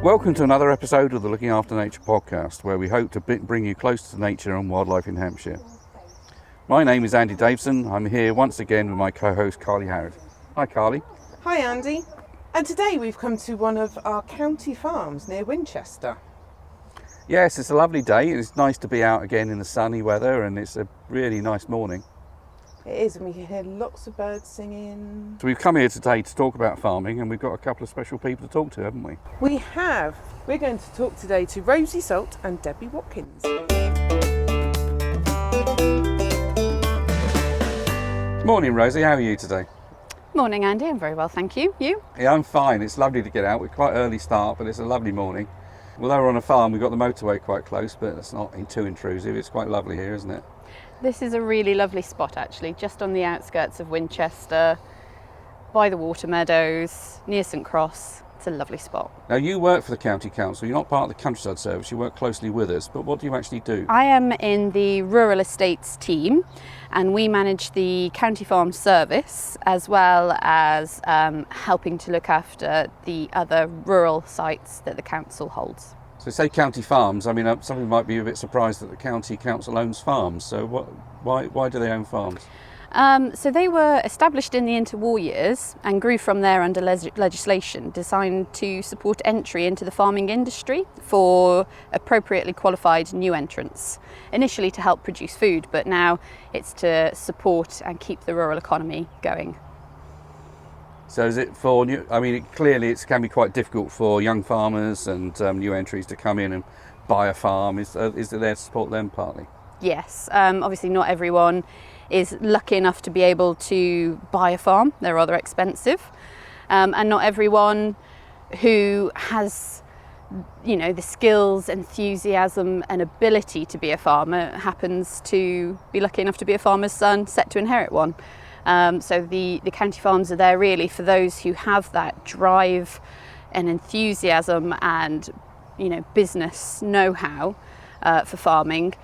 Welcome to another episode of the Looking After Nature podcast, where we hope to bring you closer to nature and wildlife in Hampshire. My name is Andy Davison. I'm here once again with my co-host Carly Harrod. Hi Carly. Hi Andy. And today we've come to one of our county farms near Winchester. Yes, it's a lovely day. It's nice to be out again in the sunny weather, and it's a really nice morning. It is, and we can hear lots of birds singing. So we've come here today to talk about farming, and we've got a couple of special people to talk to, haven't we? We have. We're going to talk today to Rosie Salt and Debbie Watkins. Morning Rosie, how are you today? Morning Andy, I'm very well thank you. You? Yeah, I'm fine. It's lovely to get out. We're quite early start, but it's a lovely morning. Although we're on a farm, we've got the motorway quite close, but it's not too intrusive. It's quite lovely here, isn't it? This is a really lovely spot actually, just on the outskirts of Winchester, by the water meadows, near St Cross. It's a lovely spot. Now you work for the County Council, you're not part of the Countryside Service, you work closely with us, but what do you actually do? I am in the Rural Estates team and we manage the County Farm service as well as helping to look after the other rural sites that the council holds. So say county farms, I mean somebody might be a bit surprised that the County Council owns farms, so why do they own farms? So they were established in the interwar years and grew from there under legislation designed to support entry into the farming industry for appropriately qualified new entrants. Initially to help produce food, but now it's to support and keep the rural economy going. So is it for new, I mean clearly it can be quite difficult for young farmers and new entries to come in and buy a farm. Is it there to support them partly? Yes, obviously not everyone is lucky enough to be able to buy a farm. They're rather expensive, and not everyone who has, you know, the skills, enthusiasm and ability to be a farmer happens to be lucky enough to be a farmer's son set to inherit one. So the county farms are there really for those who have that drive and enthusiasm and, you know, business know-how for farming,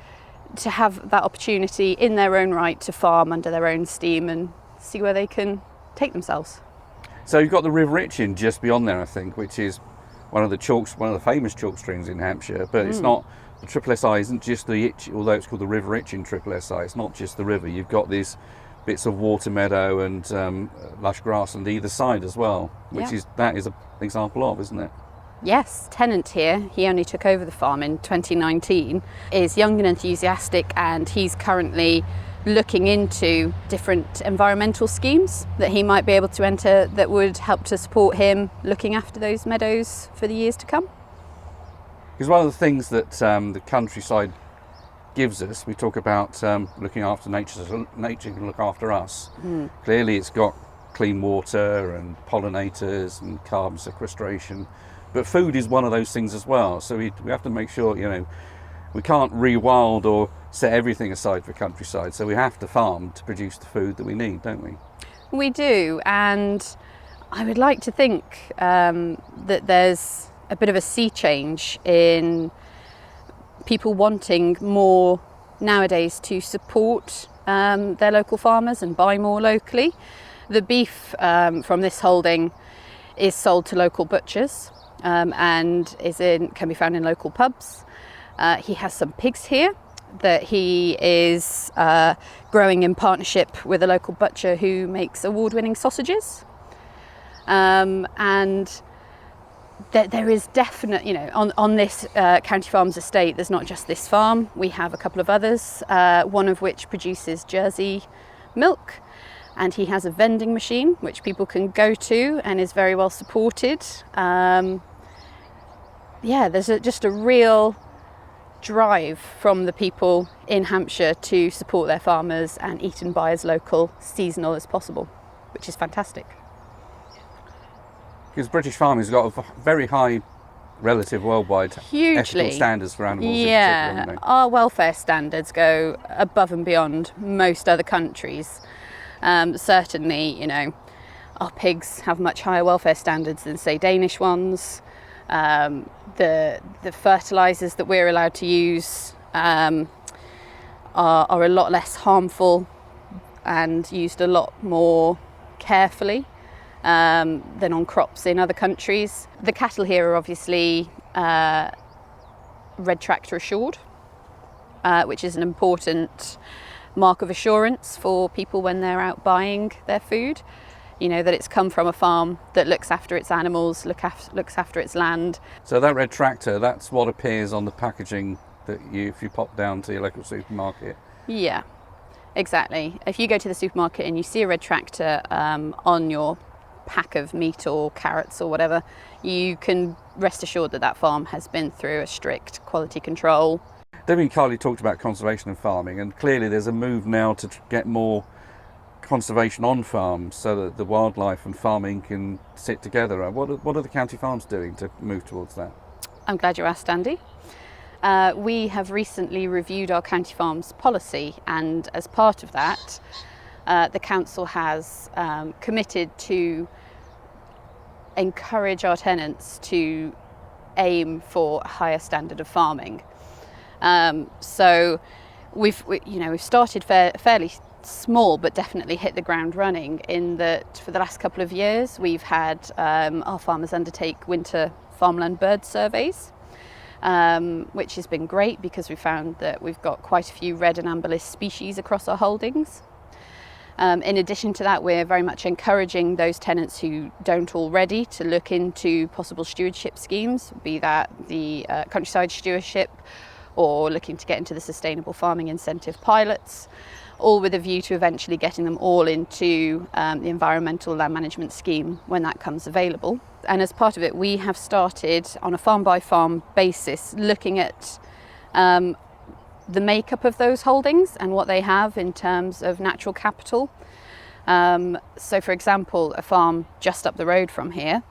to have that opportunity in their own right to farm under their own steam and see where they can take themselves. So you've got the River Itchen just beyond there, I think, which is one of the famous chalk streams in Hampshire, but it's not, the Triple SI isn't just the Itchen, although it's called the River Itchen Triple SI, it's not just the river. You've got these bits of water meadow and lush grass on either side as well, which that is an example of, isn't it? Yes, tenant here, he only took over the farm in 2019, is young and enthusiastic, and he's currently looking into different environmental schemes that he might be able to enter that would help to support him looking after those meadows for the years to come. Because one of the things that the countryside gives us, we talk about looking after nature, so nature can look after us. Clearly it's got clean water and pollinators and carbon sequestration, but food is one of those things as well. So we have to make sure, you know, we can't rewild or set everything aside for countryside, so we have to farm to produce the food that we need, don't we? We do, and I would like to think that there's a bit of a sea change in people wanting more nowadays to support their local farmers and buy more locally. The beef from this holding is sold to local butchers and can be found in local pubs. He has some pigs here that he is growing in partnership with a local butcher who makes award-winning sausages. And there is definite, you know, on this County Farms estate, there's not just this farm. We have a couple of others, one of which produces Jersey milk, and he has a vending machine which people can go to and is very well supported. There's just a real drive from the people in Hampshire to support their farmers and eat and buy as local, seasonal as possible, which is fantastic. Because British farming's got a very high relative worldwide ethical standards for animals. Yeah, in particular, our welfare standards go above and beyond most other countries. Certainly, you know, our pigs have much higher welfare standards than, say, Danish ones. The fertilisers that we're allowed to use are a lot less harmful and used a lot more carefully than on crops in other countries. The cattle here are obviously red tractor assured, which is an important mark of assurance for people when they're out buying their food. You know, that it's come from a farm that looks after its animals, looks after its land. So that red tractor, that's what appears on the packaging that if you pop down to your local supermarket. Yeah, exactly. If you go to the supermarket and you see a red tractor on your pack of meat or carrots or whatever, you can rest assured that that farm has been through a strict quality control. Debbie and Carly talked about conservation and farming, and clearly there's a move now to get more conservation on farms so that the wildlife and farming can sit together. What are the county farms doing to move towards that? I'm glad you asked, Andy. We have recently reviewed our county farms policy, and as part of that, the council has committed to encourage our tenants to aim for a higher standard of farming. So we've started fairly small, but definitely hit the ground running in that for the last couple of years we've had our farmers undertake winter farmland bird surveys, which has been great because we found that we've got quite a few red and amber list species across our holdings. In addition to that, we're very much encouraging those tenants who don't already to look into possible stewardship schemes, be that the countryside stewardship or looking to get into the sustainable farming incentive pilots, all with a view to eventually getting them all into the environmental land management scheme when that comes available. And as part of it, we have started on a farm by farm basis looking at the makeup of those holdings and what they have in terms of natural capital. So for example, a farm just up the road from here,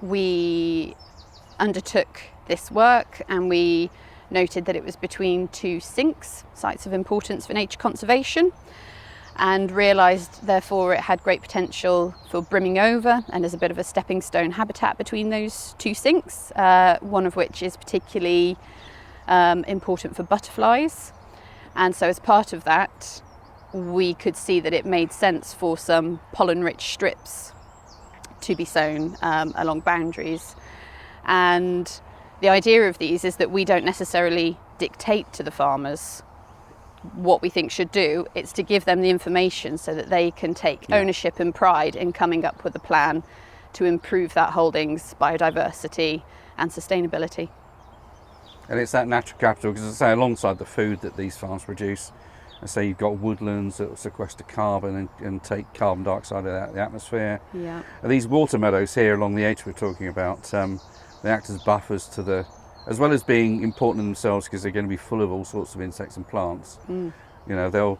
we undertook this work and we noted that it was between two sinks, sites of importance for nature conservation, and realised therefore it had great potential for brimming over and as a bit of a stepping stone habitat between those two sinks, one of which is particularly important for butterflies. And so as part of that, we could see that it made sense for some pollen-rich strips to be sown along boundaries. And the idea of these is that we don't necessarily dictate to the farmers what we think should do. It's to give them the information so that they can take ownership and pride in coming up with a plan to improve that holding's biodiversity and sustainability. And it's that natural capital, because as I say, alongside the food that these farms produce, I say you've got woodlands that will sequester carbon and take carbon dioxide out of the atmosphere. Yeah. And these water meadows here along the edge we're talking about, they act as buffers to the, as well as being important in themselves because they're going to be full of all sorts of insects and plants. You know, they'll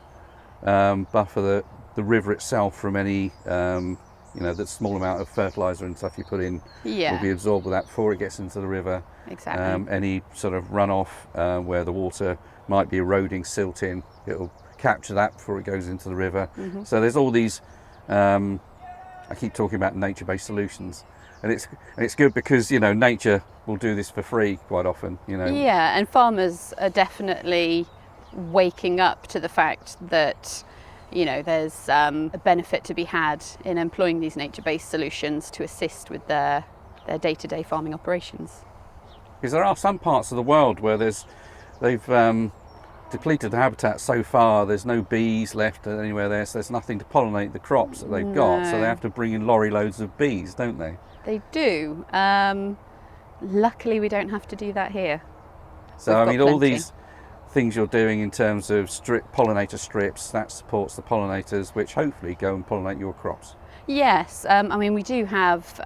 buffer the river itself from any, the small amount of fertiliser and stuff you put in will be absorbed with that before it gets into the river. Exactly. Any sort of runoff where the water might be eroding, silting, it'll capture that before it goes into the river. So there's all these, I keep talking about nature-based solutions. And it's good because, you know, nature will do this for free quite often, you know. Yeah, and farmers are definitely waking up to the fact that, you know, there's a benefit to be had in employing these nature-based solutions to assist with their day-to-day farming operations. Because there are some parts of the world where they've depleted the habitat so far, there's no bees left anywhere there, so there's nothing to pollinate the crops that they've got, so they have to bring in lorry loads of bees, don't they? They do. Luckily, we don't have to do that here. So, I mean, all these things you're doing in terms of pollinator strips, that supports the pollinators, which hopefully go and pollinate your crops. Yes. I mean, we do have,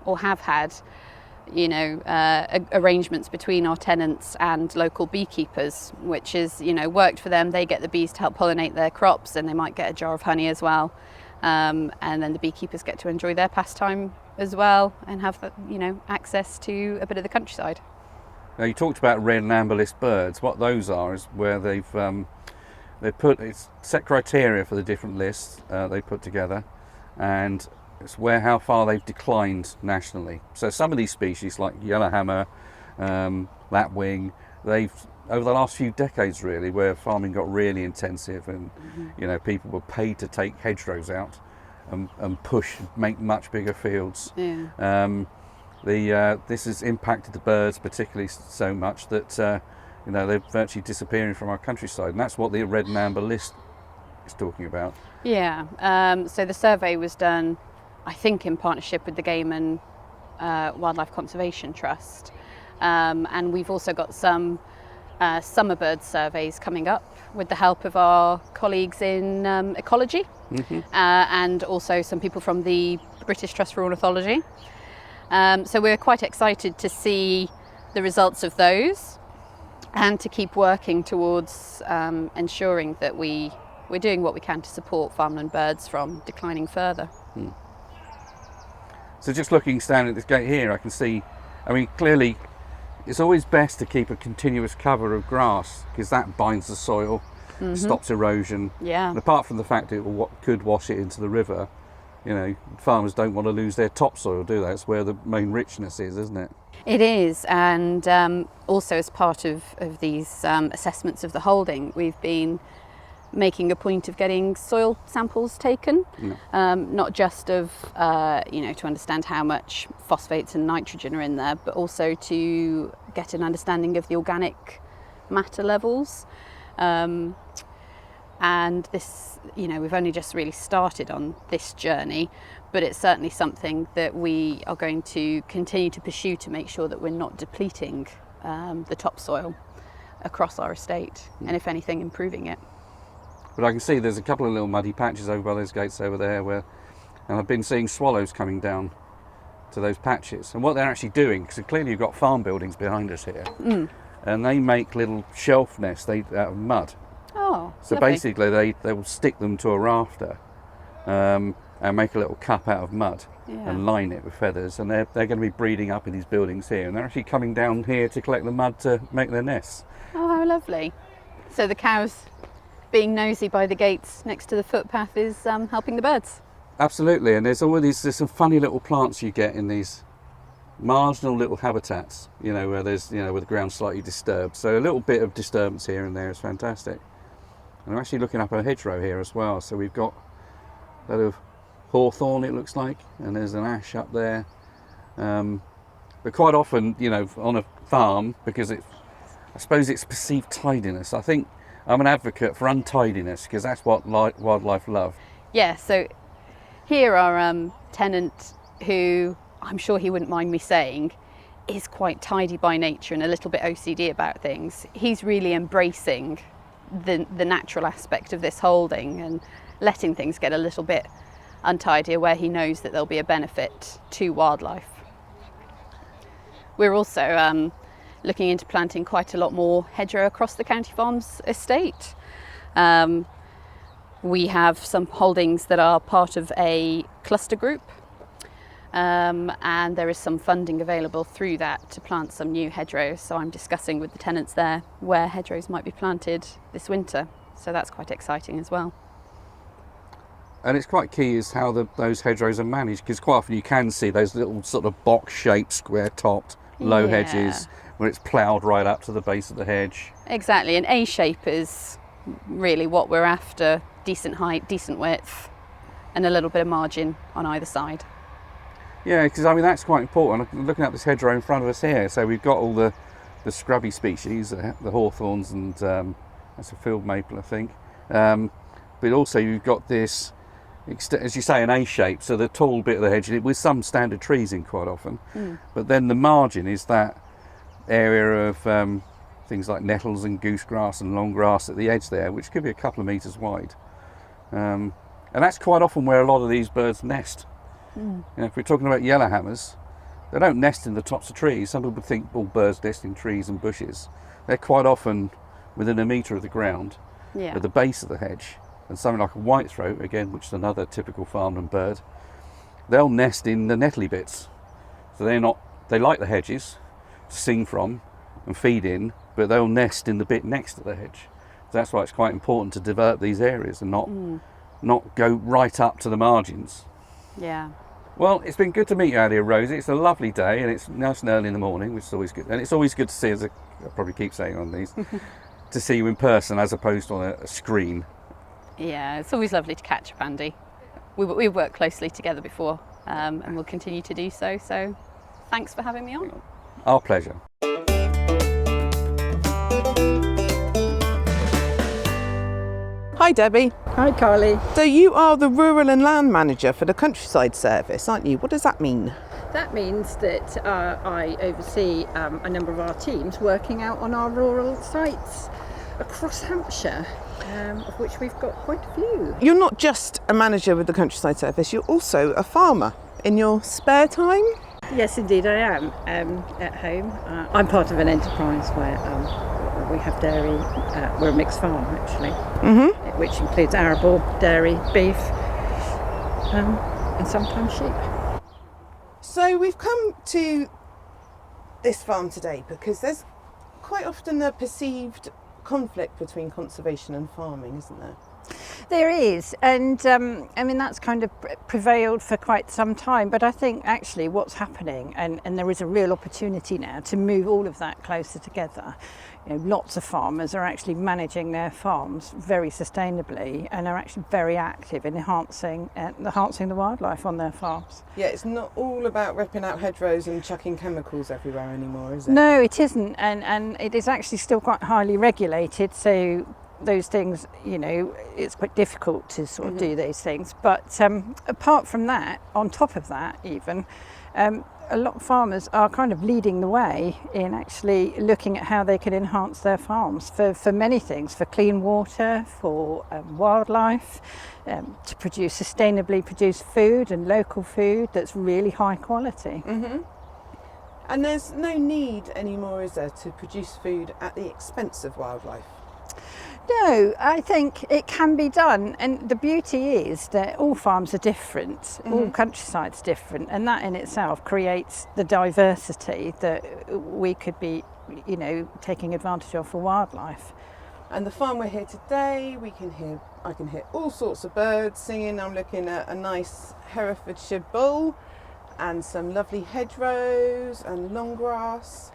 or have had, you know, arrangements between our tenants and local beekeepers, which is, you know, worked for them. They get the bees to help pollinate their crops, and they might get a jar of honey as well. And then the beekeepers get to enjoy their pastime as well and have, you know, access to a bit of the countryside. Now, you talked about red and amber list birds. What those are is where they've it's set criteria for the different lists they put together, and it's how far they've declined nationally. So some of these species, like yellowhammer, lapwing, they've over the last few decades really, where farming got really intensive and you know, people were paid to take hedgerows out, and make much bigger fields. Yeah. This has impacted the birds particularly so much that they're virtually disappearing from our countryside, and that's what the red and amber list is talking about. Yeah. So the survey was done, I think, in partnership with the Game and Wildlife Conservation Trust, and we've also got some summer bird surveys coming up with the help of our colleagues in ecology, and also some people from the British Trust for Ornithology. So we're quite excited to see the results of those and to keep working towards ensuring that we're doing what we can to support farmland birds from declining further. So just standing at this gate here, I can see, clearly it's always best to keep a continuous cover of grass because that binds the soil, stops erosion. Yeah. And apart from the fact it could wash it into the river, farmers don't want to lose their topsoil, do they? That's where the main richness is, isn't it? It is, and also as part of these assessments of the holding, we've been making a point of getting soil samples taken, not just of, to understand how much phosphates and nitrogen are in there, but also to get an understanding of the organic matter levels. And this, we've only just really started on this journey, but it's certainly something that we are going to continue to pursue to make sure that we're not depleting the topsoil across our estate, and if anything, improving it. But I can see there's a couple of little muddy patches over by those gates over there and I've been seeing swallows coming down to those patches. And what they're actually doing, because clearly you've got farm buildings behind us here, and they make little shelf nests out of mud. Oh, so lovely. Basically they will stick them to a rafter and make a little cup out of mud and line it with feathers, and they're going to be breeding up in these buildings here, and they're actually coming down here to collect the mud to make their nests. Oh, how lovely. So the cows being nosy by the gates next to the footpath is helping the birds. Absolutely, and there's some funny little plants you get in these marginal little habitats, where there's, where the ground's slightly disturbed. So a little bit of disturbance here and there is fantastic. And I'm actually looking up a hedgerow here as well. So we've got a lot of hawthorn, it looks like, and there's an ash up there. But quite often, on a farm, because I suppose it's perceived tidiness. I think I'm an advocate for untidiness because that's what wildlife love. Yeah, so here our tenant, who I'm sure he wouldn't mind me saying, is quite tidy by nature and a little bit OCD about things. He's really embracing the natural aspect of this holding and letting things get a little bit untidier where he knows that there'll be a benefit to wildlife. We're also looking into planting quite a lot more hedgerow across the County Farms estate. We have some holdings that are part of a cluster group, and there is some funding available through that to plant some new hedgerows. So I'm discussing with the tenants there where hedgerows might be planted this winter. So that's quite exciting as well. And it's quite key is how those hedgerows are managed, because quite often you can see those little sort of box-shaped, square-topped, low hedges where it's ploughed right up to the base of the hedge. Exactly, an A shape is really what we're after: decent height, decent width, and a little bit of margin on either side. Yeah, because that's quite important. I'm looking at this hedgerow in front of us here. So we've got all the scrubby species, the hawthorns, and that's a field maple, I think. But also you've got this, as you say, an A shape, so the tall bit of the hedge with some standard trees in quite often. But then the margin is that area of things like nettles and goosegrass and long grass at the edge there, which could be a couple of metres wide. And that's quite often where a lot of these birds nest. If we're talking about yellowhammers, they don't nest in the tops of trees. Some people think all birds nest in trees and bushes. They're quite often within a metre of the ground, at the base of the hedge. And something like a whitethroat, again, which is another typical farmland bird, they'll nest in the nettly bits. So they like the hedges to sing from and feed in, but they'll nest in the bit next to the hedge. So that's why it's quite important to develop these areas and not go right up to the margins. Yeah. Well, it's been good to meet you out here, Rosie. It's a lovely day, and it's nice and early in the morning, which is always good. And it's always good to see, as I'll probably keep saying on these, to see you in person as opposed to on a screen. Yeah, it's always lovely to catch up, Andy. we've worked closely together before, and we'll continue to do so. So thanks for having me on. Our pleasure. Hi Debbie. Hi Carly. So you are the Rural and Land Manager for the Countryside Service, aren't you? What does that mean? That means that I oversee a number of our teams working out on our rural sites across Hampshire, of which we've got quite a few. You're not just a manager with the Countryside Service, you're also a farmer in your spare time? Yes, indeed I am. At home, I'm part of an enterprise where we have dairy. We're a mixed farm actually, which includes arable, dairy, beef, and sometimes sheep. So we've come to this farm today because there's quite often a perceived conflict between conservation and farming, isn't there? There is, and I mean that's kind of prevailed for quite some time, but I think actually what's happening, and there is a real opportunity now to move all of that closer together. You know, lots of farmers are actually managing their farms very sustainably and are actually very active in enhancing the wildlife on their farms. Yeah, it's not all about ripping out hedgerows and chucking chemicals everywhere anymore, is it? No, it isn't, and it is actually still quite highly regulated, so those things, you know, it's quite difficult to sort of do these things. But apart from that, on top of that even, a lot of farmers are kind of leading the way in actually looking at how they can enhance their farms for many things, for clean water, for wildlife, to produce sustainably produced food and local food that's really high quality. And there's no need anymore, is there, to produce food at the expense of wildlife? No, I think it can be done, and the beauty is that all farms are different, all countryside's different, and that in itself creates the diversity that we could be, you know, taking advantage of for wildlife. And the farm we're here today, I can hear all sorts of birds singing. I'm looking at a nice Herefordshire bull and some lovely hedgerows and long grass,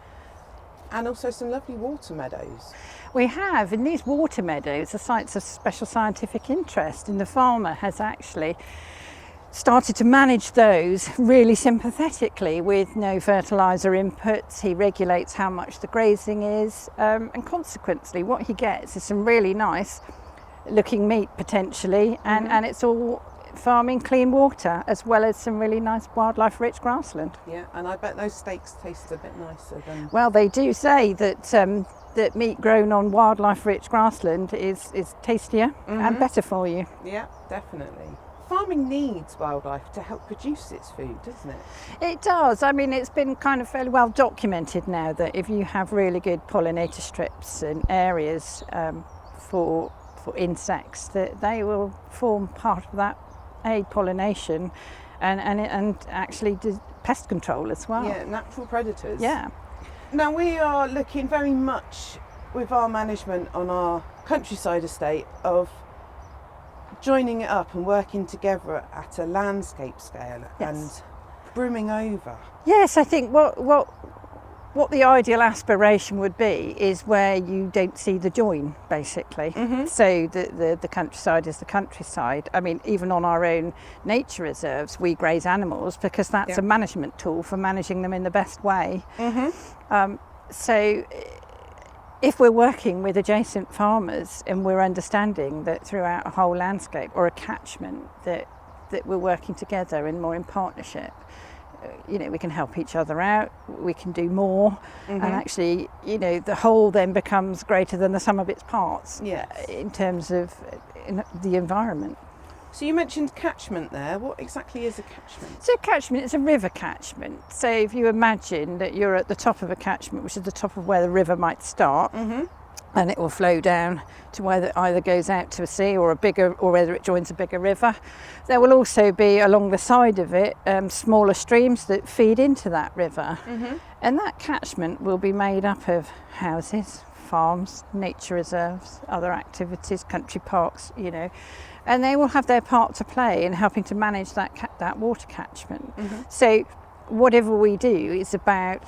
and also some lovely water meadows. We have, in these water meadows, the sites of special scientific interest, and the farmer has actually started to manage those really sympathetically with no fertiliser inputs. He regulates how much the grazing is, and consequently what he gets is some really nice looking meat potentially, and it's all farming clean water as well as some really nice wildlife rich grassland. Yeah, and I bet those steaks taste a bit nicer than... Well, they do say that that meat grown on wildlife rich grassland is tastier and better for you. Yeah, definitely. Farming needs wildlife to help produce its food, doesn't it? It does. I mean, it's been kind of fairly well documented now that if you have really good pollinator strips and areas for insects, that they will form part of that aid pollination and actually do pest control as well. Yeah, natural predators. Yeah. Now we are looking very much with our management on our countryside estate of joining it up and working together at a landscape scale and brooming over. Yes, I think what the ideal aspiration would be is where you don't see the join, basically. So the countryside is the countryside. I mean, even on our own nature reserves, we graze animals because that's a management tool for managing them in the best way. So if we're working with adjacent farmers and we're understanding that throughout a whole landscape or a catchment that we're working together and more in partnership, you know, we can help each other out, we can do more, and actually, you know, the whole then becomes greater than the sum of its parts in terms of the environment. So you mentioned catchment there. What exactly is a catchment? So catchment is a river catchment. So if you imagine that you're at the top of a catchment, which is the top of where the river might start, and it will flow down to where it either goes out to a sea or whether it joins a bigger river. There will also be along the side of it smaller streams that feed into that river, and that catchment will be made up of houses, farms, nature reserves, other activities, country parks, you know, and they will have their part to play in helping to manage that water catchment. So whatever we do is about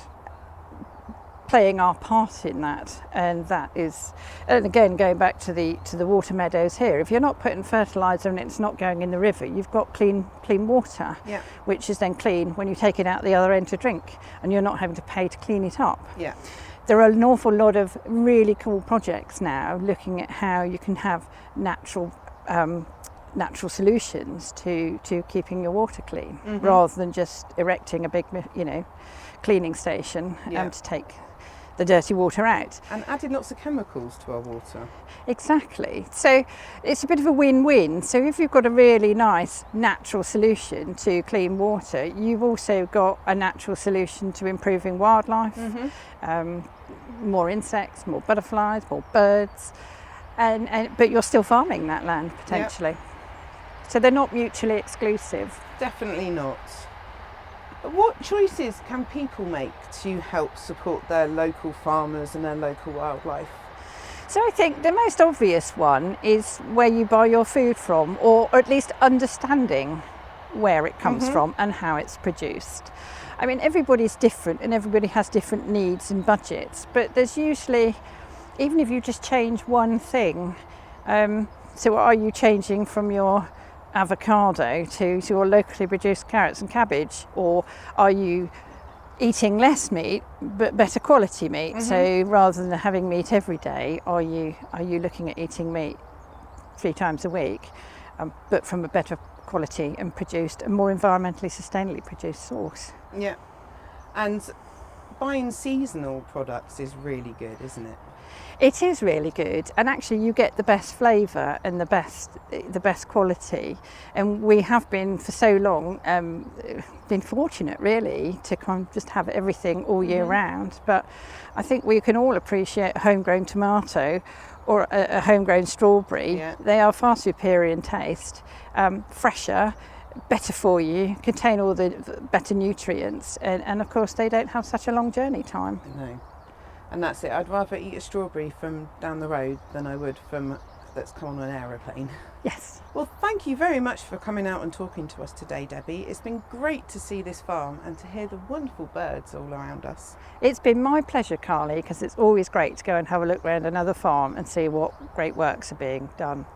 playing our part in that, and that is, and again going back to the water meadows here, if you're not putting fertiliser and it's not going in the river, you've got clean water, Yeah. which is then clean when you take it out the other end to drink, and you're not having to pay to clean it up. Yeah. There are an awful lot of really cool projects now looking at how you can have natural solutions to keeping your water clean, rather than just erecting a big, cleaning station to take the dirty water out. And added lots of chemicals to our water. Exactly. So it's a bit of a win-win. So if you've got a really nice natural solution to clean water, you've also got a natural solution to improving wildlife, more insects, more butterflies, more birds, but you're still farming that land potentially. So they're not mutually exclusive. Definitely not. What choices can people make to help support their local farmers and their local wildlife? So I think the most obvious one is where you buy your food from, or at least understanding where it comes from and how it's produced. I mean, everybody's different and everybody has different needs and budgets, but there's usually, even if you just change one thing, so are you changing from your avocado to your locally produced carrots and cabbage, or are you eating less meat but better quality meat? So rather than having meat every day, are you looking at eating meat 3 times a week, but from a better quality and produced and more environmentally sustainably produced source? Yeah. And buying seasonal products is really good, isn't it? It is really good, and actually you get the best flavour and the best quality, and we have been for so long been fortunate really to kind of just have everything all year round. But I think we can all appreciate a homegrown tomato or a homegrown strawberry. They are far superior in taste, fresher, better for you, contain all the better nutrients, and of course they don't have such a long journey time. No. And that's it. I'd rather eat a strawberry from down the road than I would from that's come on an aeroplane. Yes. Well, thank you very much for coming out and talking to us today, Debbie. It's been great to see this farm and to hear the wonderful birds all around us. It's been my pleasure, Carly, because it's always great to go and have a look around another farm and see what great works are being done.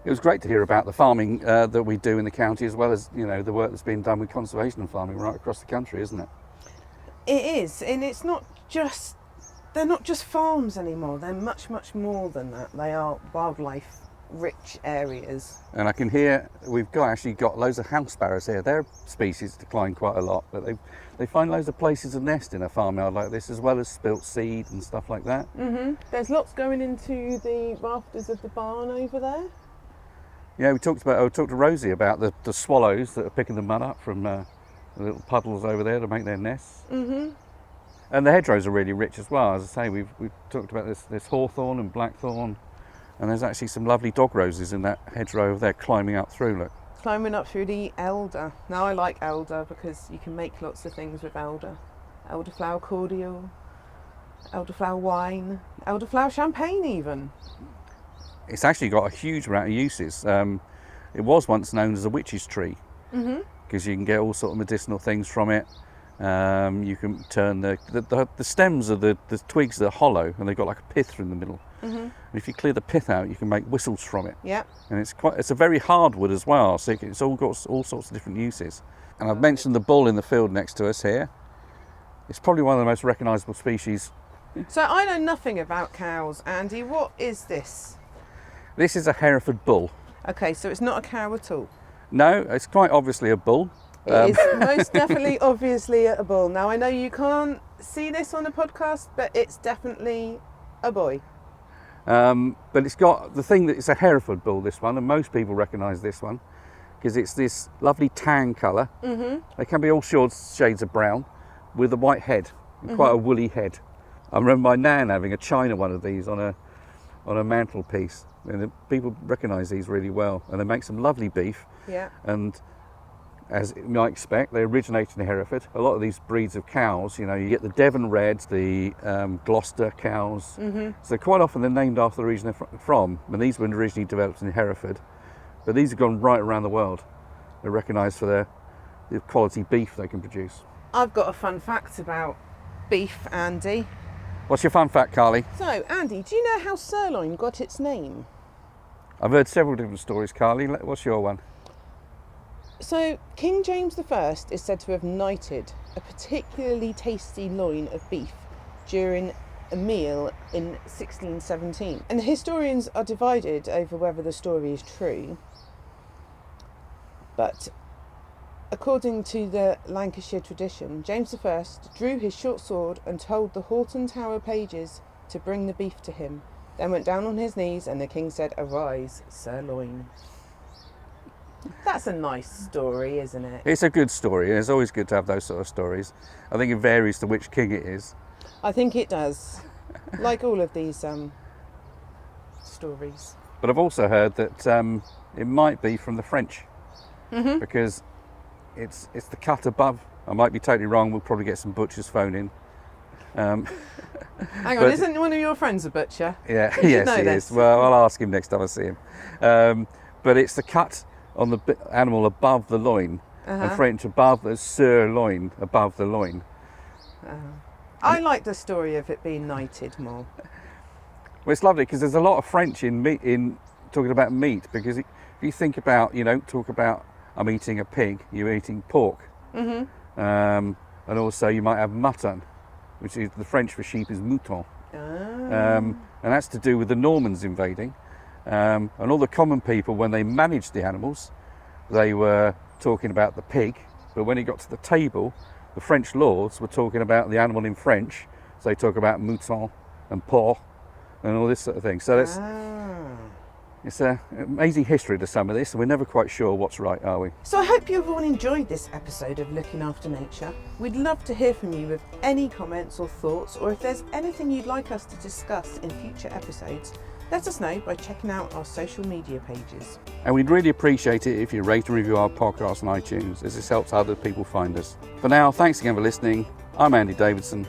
It was great to hear about the farming that we do in the county, as well as the work that's being done with conservation and farming right across the country, isn't it? It is, and they're not just farms anymore. They're much, much more than that. They are wildlife-rich areas. And I can hear we've actually got loads of house sparrows here. Their species decline quite a lot, but they find loads of places to nest in a farmyard like this, as well as spilt seed and stuff like that. There's lots going into the rafters of the barn over there. Yeah, I talked to Rosie about the swallows that are picking the mud up from the little puddles over there to make their nests. And the hedgerows are really rich as well. As I say, we've talked about this hawthorn and blackthorn, and there's actually some lovely dog roses in that hedgerow over there climbing up through. Look. Climbing up through the elder. Now I like elder because you can make lots of things with elder. Elderflower cordial, elderflower wine, elderflower champagne even. It's actually got a huge amount of uses. It was once known as a witch's tree, because you can get all sort of medicinal things from it. You can turn the stems of the twigs that are hollow, and they've got like a pith in the middle. And if you clear the pith out, you can make whistles from it. Yeah. And it's a very hard wood as well, so it's all got all sorts of different uses. And I've mentioned the bull in the field next to us here. It's probably one of the most recognisable species. So I know nothing about cows, Andy. What is this? This is a Hereford bull. Okay, so it's not a cow at all. No, it's quite obviously a bull. It is most definitely obviously a bull. Now I know you can't see this on a podcast, but it's definitely a boy. But it's got the thing that it's a Hereford bull, this one, and most people recognise this one because it's this lovely tan colour. They can be all shades of brown with a white head and quite a woolly head. I remember my nan having a china one of these on a mantelpiece. And people recognise these really well, and they make some lovely beef. Yeah. And as you might expect, they originate in Hereford. A lot of these breeds of cows, you get the Devon Reds, the Gloucester cows. So quite often they're named after the region they're from. And these were originally developed in Hereford, but these have gone right around the world. They're recognised for the quality beef they can produce. I've got a fun fact about beef, Andy. What's your fun fact, Carly? So, Andy, do you know how sirloin got its name? I've heard several different stories, Carly. What's your one? So, King James I is said to have knighted a particularly tasty loin of beef during a meal in 1617. And historians are divided over whether the story is true. But according to the Lancashire tradition, James I drew his short sword and told the Horton Tower pages to bring the beef to him, then went down on his knees and the king said, "Arise, sirloin." That's a nice story, isn't it? It's a good story. It's always good to have those sort of stories. I think it varies to which king it is. I think it does. Like all of these stories. But I've also heard that it might be from the French, because it's the cut above. I might be totally wrong. We'll probably get some butchers phone in. Hang on, isn't one of your friends a butcher? Yeah, You should yes, know he this. is. Well, I'll ask him next time I see him. But it's the cut on the animal above the loin, and French above the sirloin, above the loin. I like the story of it being knighted more. Well, it's lovely because there's a lot of French in meat, in talking about meat, because if you think about, you don't talk about I'm eating a pig, you're eating pork. And also you might have mutton, which is the French for sheep is mouton. And that's to do with the Normans invading. And all the common people, when they managed the animals, they were talking about the pig, but when it got to the table, the French lords were talking about the animal in French, so they talk about mouton and porc and all this sort of thing. So it's an amazing history to some of this, and we're never quite sure what's right, are we? So I hope you've all enjoyed this episode of Looking After Nature. We'd love to hear from you with any comments or thoughts, or if there's anything you'd like us to discuss in future episodes, let us know by checking out our social media pages. And we'd really appreciate it if you rate and review our podcast on iTunes, as this helps other people find us. For now, thanks again for listening. I'm Andy Davidson.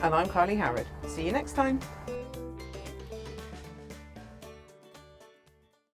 And I'm Carly Howard. See you next time.